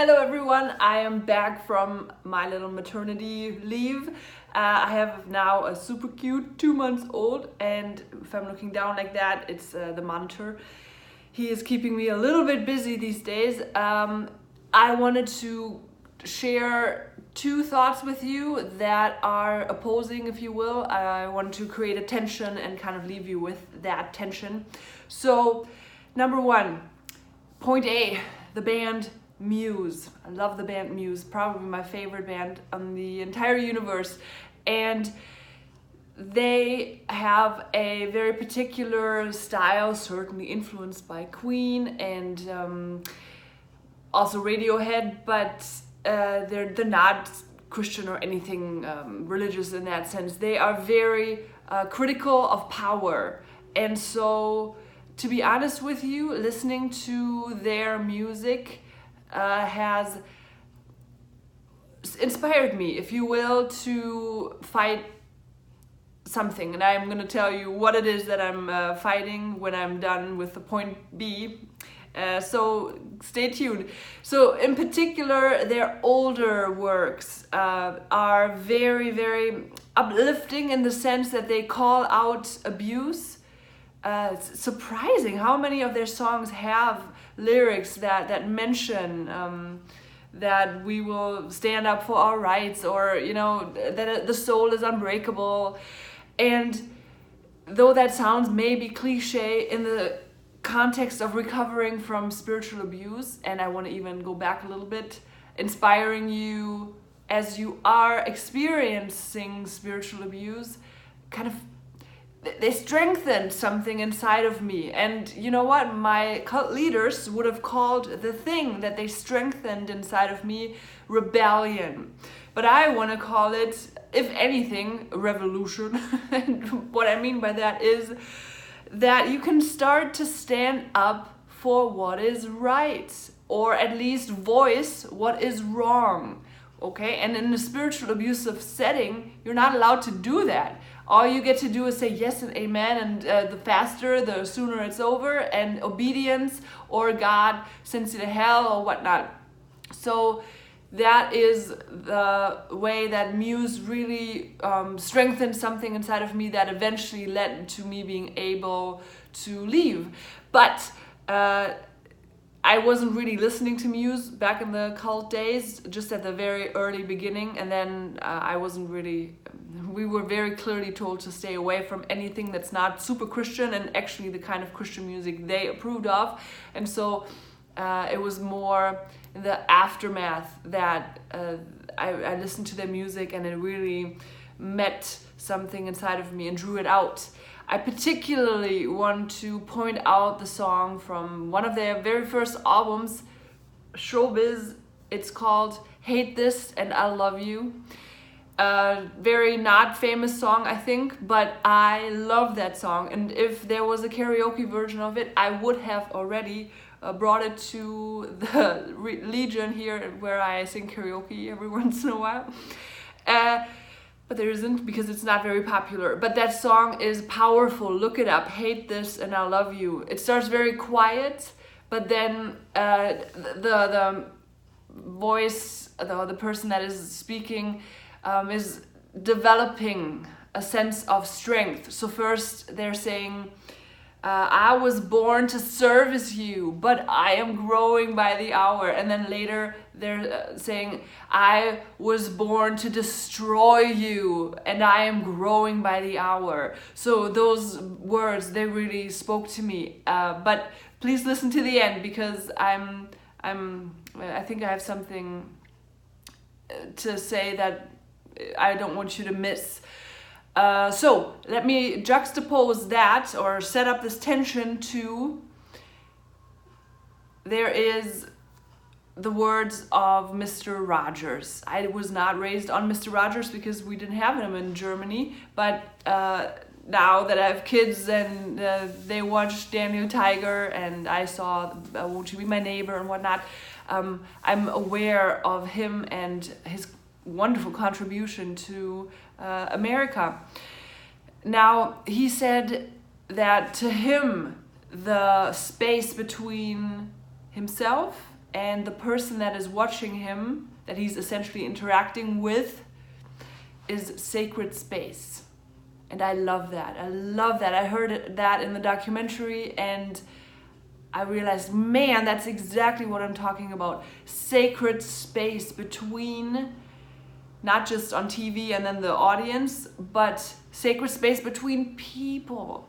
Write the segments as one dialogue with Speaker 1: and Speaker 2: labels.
Speaker 1: Hello everyone, I am back from my little maternity leave. I have now a super cute 2 months old, and if I'm looking down like that, it's the monitor. He is keeping me a little bit busy these days. I wanted to share two thoughts with you that are opposing, if you will. I want to create a tension and kind of leave you with that tension. So, number one, point A, the band Muse. I love the band Muse, probably my favorite band on the entire universe. And they have a very particular style, certainly influenced by Queen and also Radiohead, but they're not Christian or anything religious in that sense. They are very critical of power. And so, to be honest with you, listening to their music has inspired me, if you will, to fight something. And I'm going to tell you what it is that I'm fighting when I'm done with the point B. So stay tuned. So in particular, their older works are very, very uplifting in the sense that they call out abuse. It's surprising how many of their songs have lyrics that mention that we will stand up for our rights, or that the soul is unbreakable. And though that sounds maybe cliche in the context of recovering from spiritual abuse, and I want to even go back a little bit, inspiring you as you are experiencing spiritual abuse, kind of they strengthened something inside of me. And you know what? My cult leaders would have called the thing that they strengthened inside of me rebellion. But I want to call it, if anything, revolution. And what I mean by that is that you can start to stand up for what is right, or at least voice what is wrong. Okay? And in a spiritual abusive setting, you're not allowed to do that. All you get to do is say yes and amen, and the faster, the sooner it's over, and obedience, or God sends you to hell, or whatnot. So that is the way that Muse really strengthened something inside of me that eventually led to me being able to leave. But I wasn't really listening to Muse back in the cult days, just at the very early beginning, and then I wasn't really... We were very clearly told to stay away from anything that's not super Christian, and actually the kind of Christian music they approved of. And so it was more in the aftermath that I listened to their music, and it really met something inside of me and drew it out. I particularly want to point out the song from one of their very first albums, Showbiz. It's called Hate This and I Love You. Very not famous song, I think, but I love that song. And if there was a karaoke version of it, I would have already brought it to the Legion here, where I sing karaoke every once in a while. But there isn't, because it's not very popular. But that song is powerful. Look it up. Hate This and I Love You. It starts very quiet, but then the voice, the person that is speaking, is developing a sense of strength. So first they're saying, I was born to service you, but I am growing by the hour. And then later they're saying, I was born to destroy you, and I am growing by the hour. So those words, they really spoke to me. But please listen to the end, because I think I have something to say that I don't want you to miss. So let me juxtapose that, or set up this tension to, there is the words of Mr. Rogers. I was not raised on Mr. Rogers because we didn't have him in Germany, but now that I have kids and they watch Daniel Tiger, and I saw Won't You Be My Neighbor and whatnot, I'm aware of him and his wonderful contribution to America. Now, he said that to him, the space between himself and the person that is watching him, that he's essentially interacting with, is sacred space. And I love that. I love that. I heard that in the documentary, and I realized, man, that's exactly what I'm talking about. Sacred space between, not just on TV and then the audience, but sacred space between people.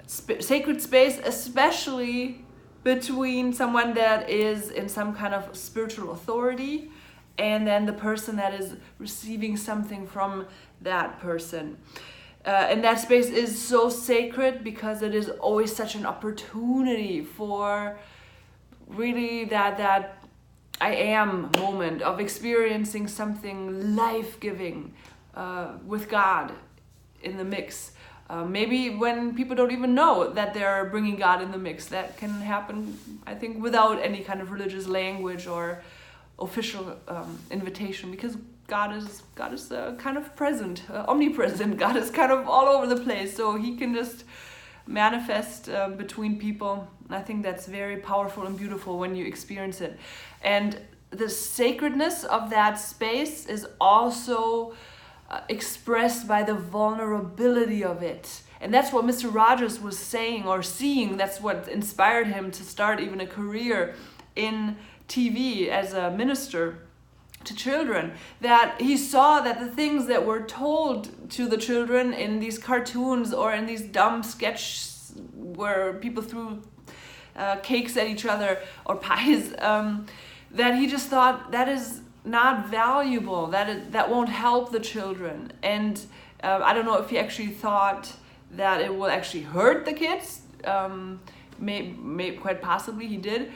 Speaker 1: Sacred space, especially between someone that is in some kind of spiritual authority and then the person that is receiving something from that person. And that space is so sacred because it is always such an opportunity for really that I am moment of experiencing something life-giving with God in the mix. Maybe when people don't even know that they're bringing God in the mix. That can happen, I think, without any kind of religious language or official invitation, because God is kind of present, omnipresent. God is kind of all over the place, so he can just manifest between people. I think that's very powerful and beautiful when you experience it. And the sacredness of that space is also expressed by the vulnerability of it. And that's what Mr. Rogers was saying or seeing. That's what inspired him to start even a career in TV as a minister to children, that he saw that the things that were told to the children in these cartoons or in these dumb sketches where people threw cakes at each other or pies, that he just thought that is not valuable, that won't help the children. And I don't know if he actually thought that it will actually hurt the kids. Quite possibly he did.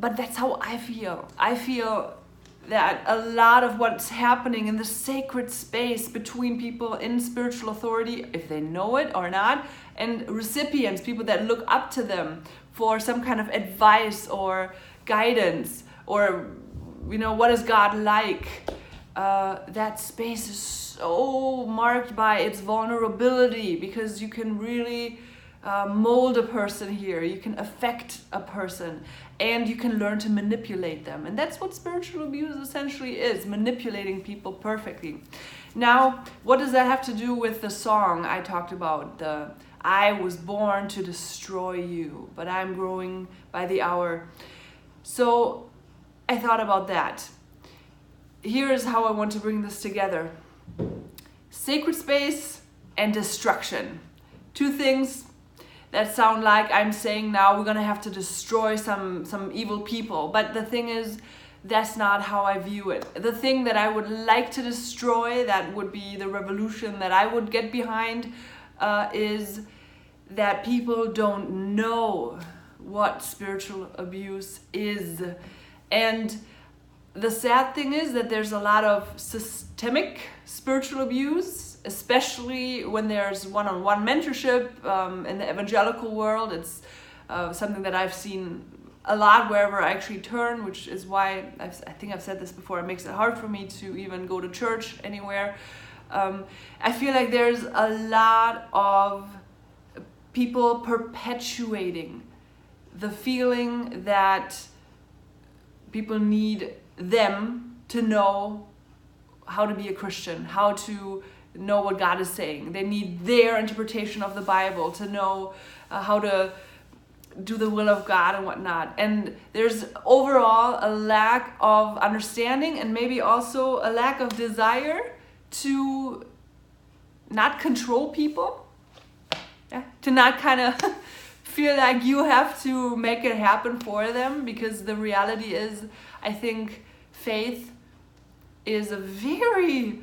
Speaker 1: But that's how I feel. I feel that a lot of what's happening in the sacred space between people in spiritual authority, if they know it or not, and recipients, people that look up to them for some kind of advice or guidance, or, you know, what is God like? That space is so marked by its vulnerability, because you can really mold a person here, you can affect a person, and you can learn to manipulate them. And that's what spiritual abuse essentially is, manipulating people perfectly. Now, what does that have to do with the song I talked about? The I was born to destroy you, but I'm growing by the hour. So I thought about that. Here's how I want to bring this together. Sacred space and destruction. Two things that sound like I'm saying now we're gonna have to destroy some evil people. But the thing is, that's not how I view it. The thing that I would like to destroy, that would be the revolution that I would get behind, is that people don't know what spiritual abuse is. And the sad thing is that there's a lot of systemic spiritual abuse, especially when there's one-on-one mentorship in the evangelical world. It's something that I've seen a lot wherever I actually turn, which is why I think I've said this before, it makes it hard for me to even go to church anywhere. I feel like there's a lot of people perpetuating the feeling that people need them to know how to be a Christian, how to know what God is saying. They need their interpretation of the Bible to know how to do the will of God and whatnot. And there's overall a lack of understanding, and maybe also a lack of desire to not control people, to not kind of feel like you have to make it happen for them, because the reality is, I think faith is a very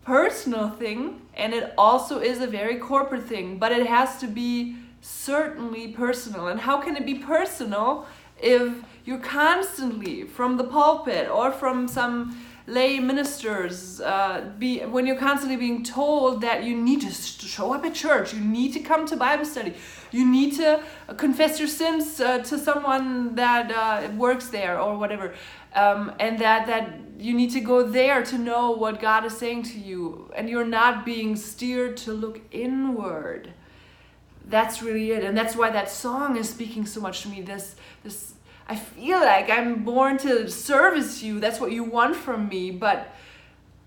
Speaker 1: personal thing, and it also is a very corporate thing, but it has to be certainly personal. And how can it be personal if you're constantly from the pulpit or from some lay ministers, when you're constantly being told that you need to show up at church, you need to come to Bible study, you need to confess your sins to someone that works there or whatever, and that you need to go there to know what God is saying to you, and you're not being steered to look inward. That's really it. And that's why that song is speaking so much to me, this I feel like I'm born to service you. That's what you want from me, but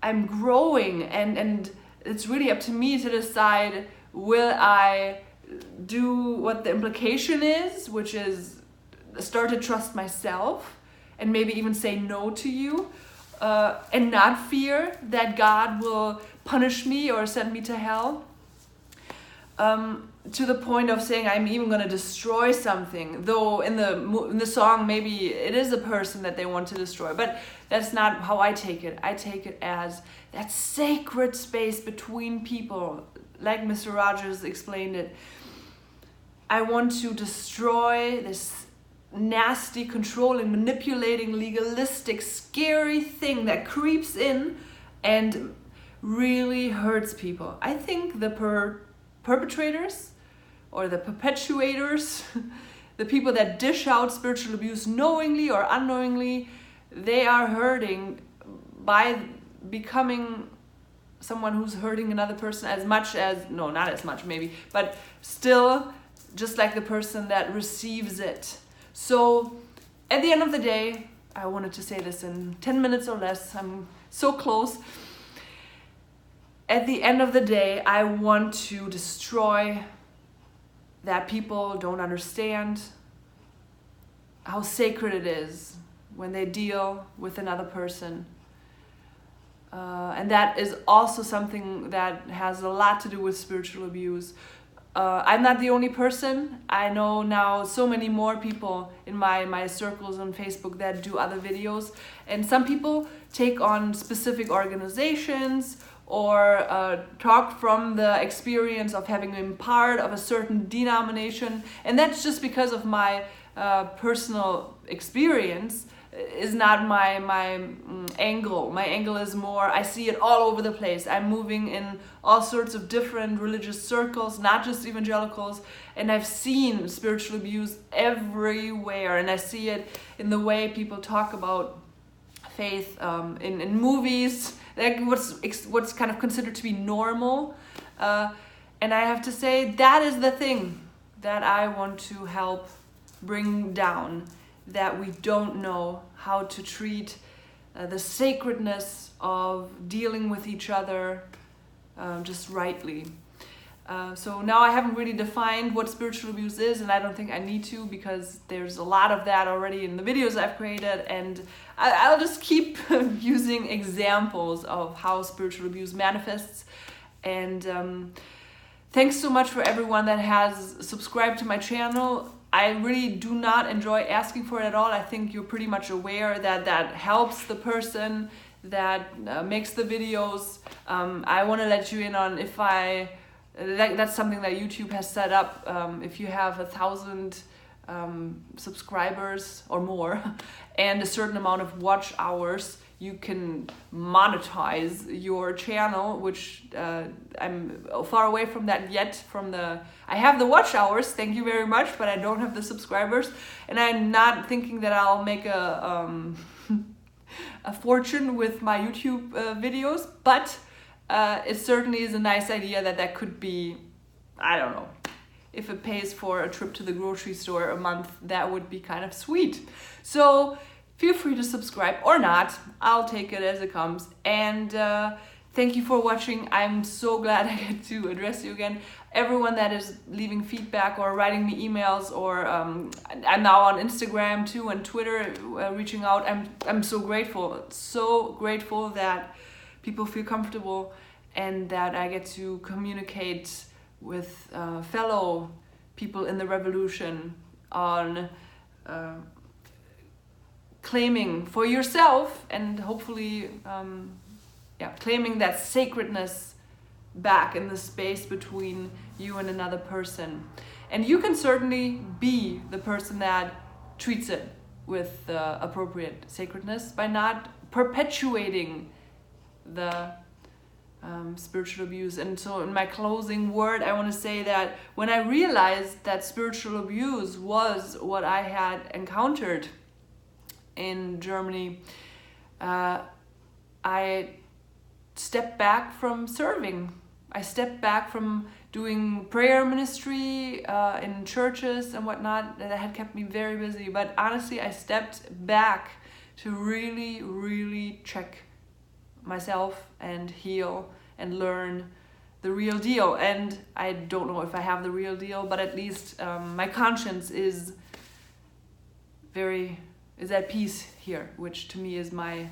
Speaker 1: I'm growing, and it's really up to me to decide, will I do what the implication is, which is start to trust myself and maybe even say no to you, and not fear that God will punish me or send me to hell, to the point of saying I'm even going to destroy something, though in the song maybe it is a person that they want to destroy, but that's not how I take it. I take it as that sacred space between people, like Mr. Rogers explained it. I want to destroy this nasty, controlling, manipulating, legalistic, scary thing that creeps in and really hurts people. I think the perpetrators or the perpetuators, the people that dish out spiritual abuse knowingly or unknowingly, they are hurting by becoming someone who's hurting another person as much as, no, not as much maybe, but still just like the person that receives it. So at the end of the day, I wanted to say this in 10 minutes or less, I'm so close. At the end of the day, I want to destroy that people don't understand how sacred it is when they deal with another person. And that is also something that has a lot to do with spiritual abuse. I'm not the only person. I know now so many more people in my circles on Facebook that do other videos. And some people take on specific organizations or talk from the experience of having been part of a certain denomination. And that's just because of my personal experience. Is not my angle. My angle is more, I see it all over the place. I'm moving in all sorts of different religious circles, not just evangelicals, and I've seen spiritual abuse everywhere, and I see it in the way people talk about faith in movies, like what's kind of considered to be normal, and I have to say that is the thing that I want to help bring down, that we don't know how to treat the sacredness of dealing with each other just rightly. So now I haven't really defined what spiritual abuse is, and I don't think I need to, because there's a lot of that already in the videos I've created, and I'll just keep using examples of how spiritual abuse manifests. And thanks so much for everyone that has subscribed to my channel. I really do not enjoy asking for it at all. I think you're pretty much aware that that helps the person that makes the videos. I want to let you in on if that's something that YouTube has set up. If you have 1,000 subscribers or more and a certain amount of watch hours, you can monetize your channel, which I'm far away from that yet. I have the watch hours, thank you very much, but I don't have the subscribers, and I'm not thinking that I'll make a fortune with my YouTube videos, but it certainly is a nice idea that could be, I don't know, if it pays for a trip to the grocery store a month, that would be kind of sweet. So feel free to subscribe or not. I'll take it as it comes. And thank you for watching. I'm so glad I get to address you again. Everyone that is leaving feedback or writing me emails, or I'm now on Instagram too and Twitter, reaching out. I'm so grateful that people feel comfortable and that I get to communicate with fellow people in the revolution on claiming for yourself and hopefully claiming that sacredness back in the space between you and another person. And you can certainly be the person that treats it with appropriate sacredness by not perpetuating the spiritual abuse. And so in my closing word, I want to say that when I realized that spiritual abuse was what I had encountered in Germany, I stepped back from serving I stepped back from doing prayer ministry in churches and whatnot. That had kept me very busy. But honestly, I stepped back to really, really check myself and heal and learn the real deal. And I don't know if I have the real deal, but at least my conscience is at peace here, which to me is my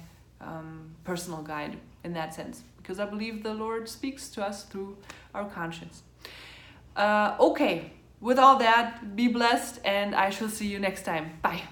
Speaker 1: personal guide in that sense, because I believe the Lord speaks to us through our conscience. Okay, with all that, be blessed, and I shall see you next time. Bye.